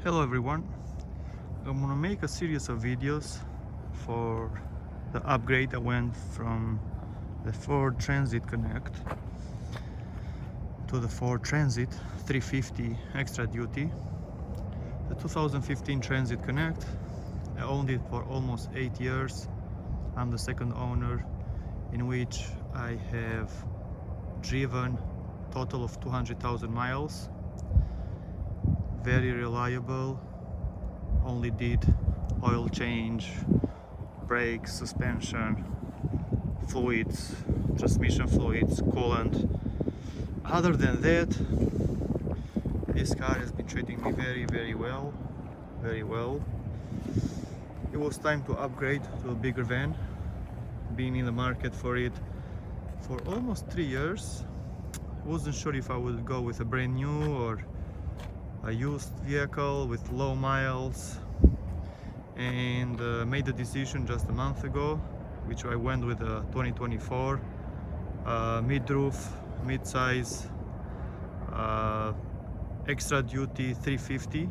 Hello everyone, I'm gonna make a series of videos for the upgrade. I went from the Ford Transit Connect to the Ford Transit 350 extra duty. The 2015 Transit Connect, I owned it for almost 8 years. I'm the second owner, in which I have driven total of 200,000 miles. Very reliable, only did oil change, brakes, suspension, fluids, transmission fluids, coolant. Other than that, this car has been treating me very well. It was time to upgrade to a bigger van. Been in the market for it for almost 3 years. Wasn't sure if I would go with a brand new or a used vehicle with low miles, and made the decision just a month ago, which I went with a 2024 mid-roof, mid-size, extra duty 350.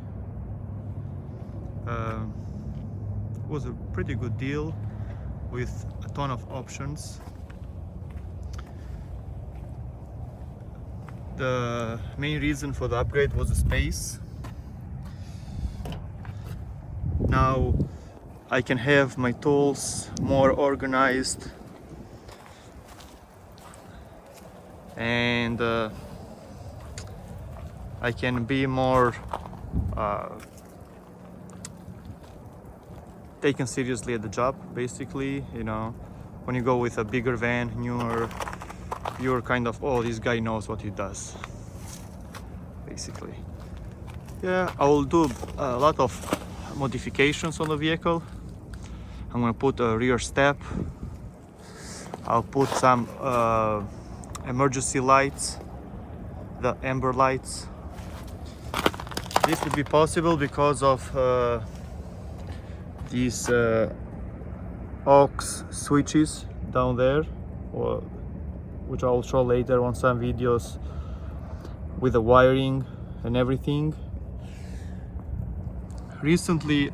Was a pretty good deal with a ton of options. The main reason for the upgrade was the space. Now I can have my tools more organized, and I can be more taken seriously at the job. Basically, you know, when you go with a bigger van, newer, you're kind of, oh, this guy knows what he does, basically. Yeah, I will do a lot of modifications on the vehicle. I'm gonna put a rear step. I'll put some emergency lights, the amber lights. This would be possible because of these aux switches down there, which I'll show later on some videos with the wiring and everything. Recently